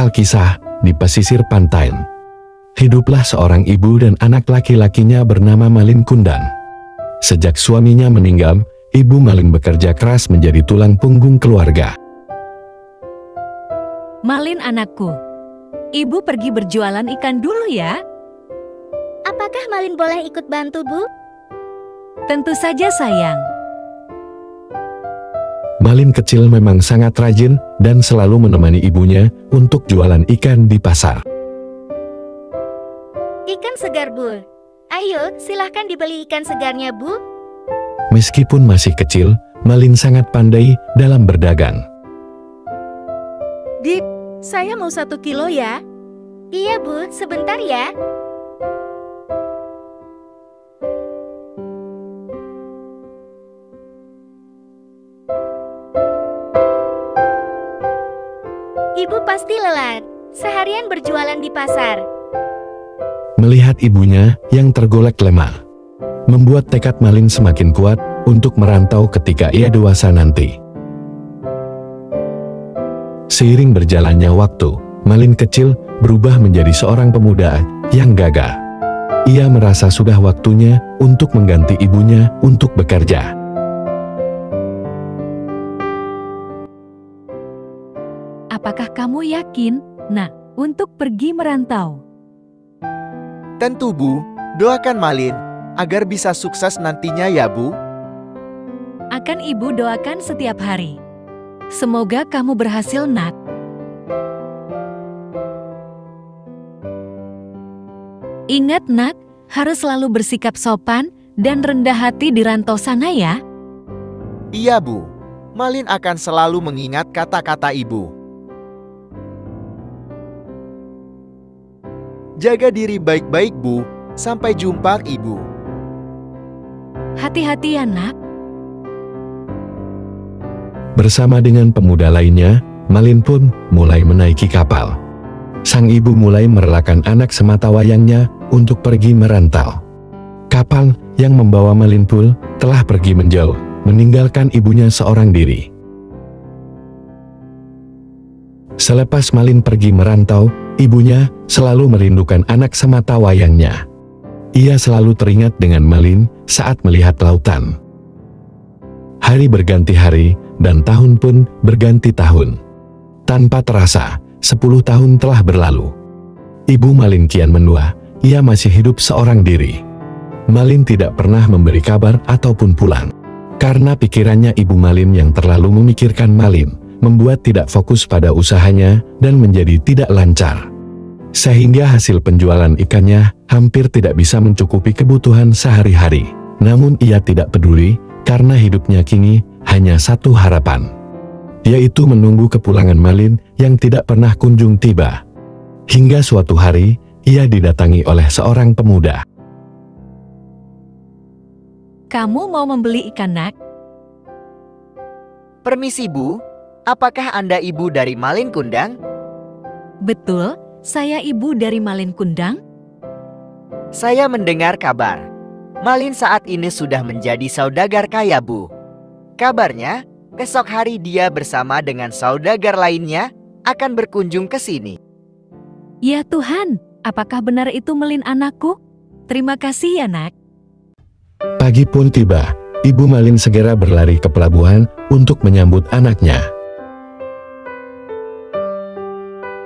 Alkisah di pesisir pantai. Hiduplah seorang ibu dan anak laki-lakinya bernama Malin Kundang. Sejak suaminya meninggal, ibu Malin bekerja keras menjadi tulang punggung keluarga. Malin anakku, ibu pergi berjualan ikan dulu ya. Apakah Malin boleh ikut bantu, Bu? Tentu saja sayang. Malin kecil memang sangat rajin dan selalu menemani ibunya untuk jualan ikan di pasar. Ikan segar, Bu. Ayo, silahkan dibeli ikan segarnya, Bu. Meskipun masih kecil, Malin sangat pandai dalam berdagang. Dik, saya mau 1 kilo ya. Iya, Bu, sebentar ya. Ibu pasti lelah, seharian berjualan di pasar. Melihat ibunya yang tergolek lemah, membuat tekad Malin semakin kuat untuk merantau ketika ia dewasa nanti. Seiring berjalannya waktu, Malin kecil berubah menjadi seorang pemuda yang gagah. Ia merasa sudah waktunya untuk mengganti ibunya untuk bekerja. Apakah kamu yakin, Nak, untuk pergi merantau? Tentu, Bu. Doakan Malin agar bisa sukses nantinya ya, Bu. Akan ibu doakan setiap hari. Semoga kamu berhasil, Nak. Ingat, Nak, harus selalu bersikap sopan dan rendah hati di rantau sana ya. Iya, Bu. Malin akan selalu mengingat kata-kata Ibu. Jaga diri baik-baik, Bu. Sampai jumpa, Ibu. Hati-hati ya, Nak. Bersama dengan pemuda lainnya, Malin pun mulai menaiki kapal. Sang ibu mulai merelakan anak sematawayangnya untuk pergi merantau. Kapal yang membawa Malin pun telah pergi menjauh, meninggalkan ibunya seorang diri. Selepas Malin pergi merantau, ibunya selalu merindukan anak sematawayangnya. Ia selalu teringat dengan Malin saat melihat lautan. Hari berganti hari, dan tahun pun berganti tahun. Tanpa terasa, 10 tahun telah berlalu. Ibu Malin kian menua, ia masih hidup seorang diri. Malin tidak pernah memberi kabar ataupun pulang. Karena pikirannya ibu Malin yang terlalu memikirkan Malin, membuat tidak fokus pada usahanya dan menjadi tidak lancar. Sehingga hasil penjualan ikannya hampir tidak bisa mencukupi kebutuhan sehari-hari. Namun ia tidak peduli, karena hidupnya kini hanya satu harapan, yaitu menunggu kepulangan Malin yang tidak pernah kunjung tiba. Hingga suatu hari, ia didatangi oleh seorang pemuda. Kamu mau membeli ikan, Nak? Permisi, Bu. Apakah Anda ibu dari Malin Kundang? Betul, saya ibu dari Malin Kundang. Saya mendengar kabar. Malin saat ini sudah menjadi saudagar kaya, Bu. Kabarnya, esok hari dia bersama dengan saudagar lainnya akan berkunjung ke sini. Ya Tuhan, apakah benar itu Malin anakku? Terima kasih ya, Nak. Pagi pun tiba, ibu Malin segera berlari ke pelabuhan untuk menyambut anaknya.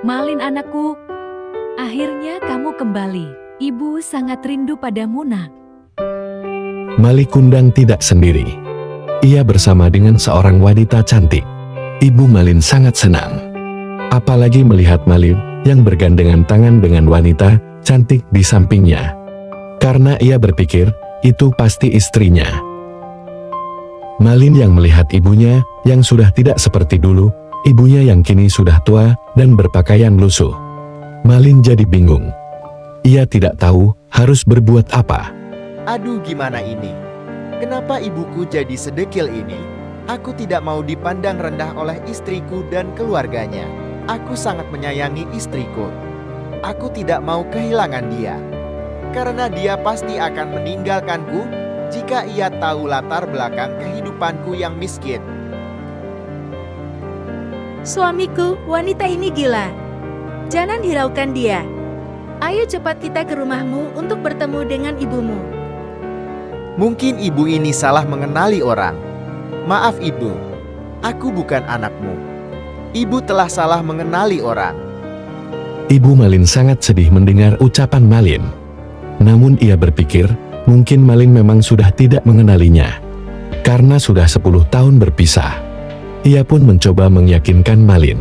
Malin anakku, akhirnya kamu kembali. Ibu sangat rindu padamu, Nak. Malin Kundang tidak sendiri. Ia bersama dengan seorang wanita cantik. Ibu Malin sangat senang. Apalagi melihat Malin yang bergandengan tangan dengan wanita cantik di sampingnya. Karena ia berpikir, itu pasti istrinya. Malin yang melihat ibunya yang sudah tidak seperti dulu, ibunya yang kini sudah tua dan berpakaian lusuh. Malin jadi bingung. Ia tidak tahu harus berbuat apa. Aduh, gimana ini? Kenapa ibuku jadi sedekil ini? Aku tidak mau dipandang rendah oleh istriku dan keluarganya. Aku sangat menyayangi istriku. Aku tidak mau kehilangan dia. Karena dia pasti akan meninggalkanku jika ia tahu latar belakang kehidupanku yang miskin. Suamiku, wanita ini gila. Jangan hiraukan dia. Ayo cepat kita ke rumahmu untuk bertemu dengan ibumu. Mungkin ibu ini salah mengenali orang. Maaf ibu, aku bukan anakmu. Ibu telah salah mengenali orang. Ibu Malin sangat sedih mendengar ucapan Malin. Namun ia berpikir, mungkin Malin memang sudah tidak mengenalinya. Karena sudah 10 tahun berpisah. Ia pun mencoba meyakinkan Malin.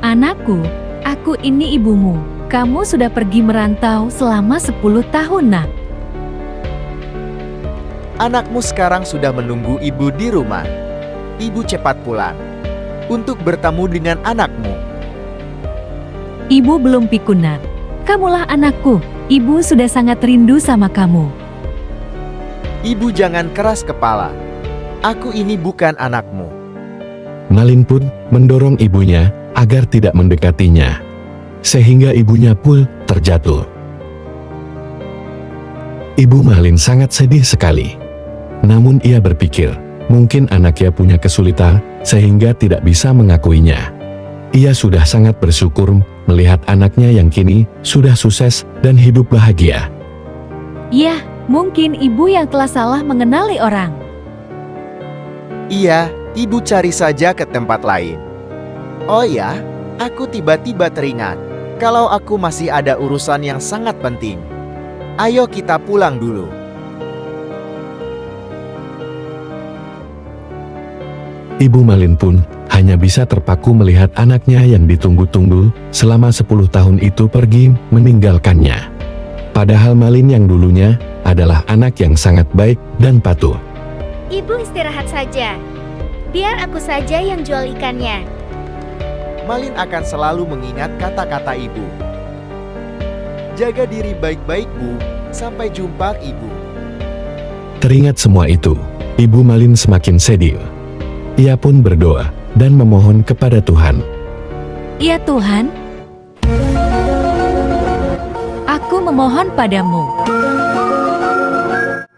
Anakku, aku ini ibumu. Kamu sudah pergi merantau selama 10 tahun, Nak. Anakmu sekarang sudah menunggu ibu di rumah. Ibu cepat pulang untuk bertemu dengan anakmu. Ibu belum pikun, Nak. Kamulah anakku. Ibu sudah sangat rindu sama kamu. Ibu jangan keras kepala. Aku ini bukan anakmu. Malin pun mendorong ibunya agar tidak mendekatinya. Sehingga ibunya pun terjatuh. Ibu Malin sangat sedih sekali. Namun ia berpikir, mungkin anaknya punya kesulitan sehingga tidak bisa mengakuinya. Ia sudah sangat bersyukur melihat anaknya yang kini sudah sukses dan hidup bahagia. Ya, mungkin ibu yang telah salah mengenali orang. Iya, ibu cari saja ke tempat lain. Oh ya, aku tiba-tiba teringat kalau aku masih ada urusan yang sangat penting. Ayo kita pulang dulu. Ibu Malin pun hanya bisa terpaku melihat anaknya yang ditunggu-tunggu selama 10 tahun itu pergi meninggalkannya. Padahal Malin yang dulunya adalah anak yang sangat baik dan patuh. Ibu istirahat saja. Biar aku saja yang jual ikannya. Malin akan selalu mengingat kata-kata ibu. Jaga diri baik-baik, Bu. Sampai jumpa, Ibu. Teringat semua itu, Ibu Malin semakin sedih. Ia pun berdoa dan memohon kepada Tuhan. Ya Tuhan, aku memohon padamu.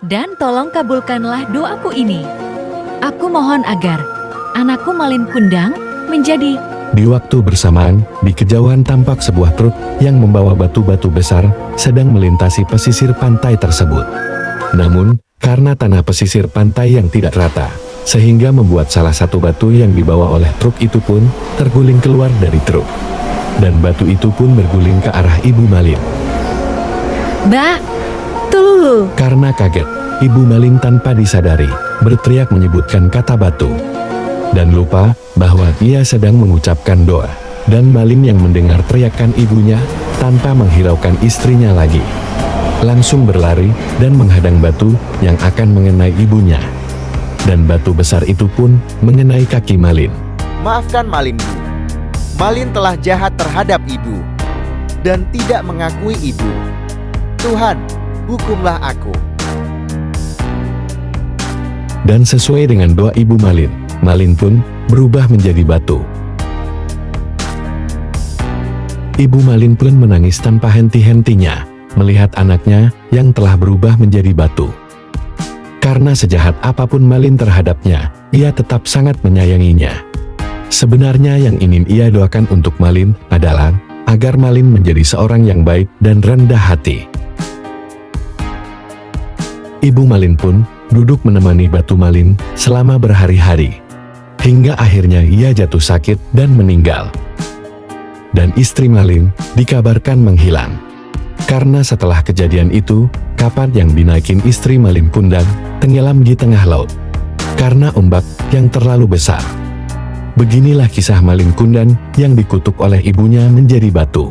Dan tolong kabulkanlah doaku ini. Aku mohon agar anakku Malin Kundang menjadi... Di waktu bersamaan, di kejauhan tampak sebuah truk yang membawa batu-batu besar sedang melintasi pesisir pantai tersebut. Namun, karena tanah pesisir pantai yang tidak rata, sehingga membuat salah satu batu yang dibawa oleh truk itu pun terguling keluar dari truk. Dan batu itu pun berguling ke arah Ibu Malin. Mbak, tunggu. Karena kaget, Ibu Malin tanpa disadari berteriak menyebutkan kata batu. Dan lupa bahwa ia sedang mengucapkan doa. Dan Malin yang mendengar teriakan ibunya tanpa menghiraukan istrinya lagi, langsung berlari dan menghadang batu yang akan mengenai ibunya. Dan batu besar itu pun mengenai kaki Malin. Maafkan Malin, Bu. Malin telah jahat terhadap ibu dan tidak mengakui ibu. Tuhan, hukumlah aku. Dan sesuai dengan doa Ibu Malin, Malin pun berubah menjadi batu. Ibu Malin pun menangis tanpa henti-hentinya melihat anaknya yang telah berubah menjadi batu. Karena sejahat apapun Malin terhadapnya, ia tetap sangat menyayanginya. Sebenarnya yang ingin ia doakan untuk Malin adalah agar Malin menjadi seorang yang baik dan rendah hati. Ibu Malin pun duduk menemani batu Malin selama berhari-hari. Hingga akhirnya ia jatuh sakit dan meninggal. Dan istri Malin dikabarkan menghilang. Karena setelah kejadian itu, kapal yang dinaikin istri Malin Kundang tenggelam di tengah laut. Karena ombak yang terlalu besar. Beginilah kisah Malin Kundang yang dikutuk oleh ibunya menjadi batu.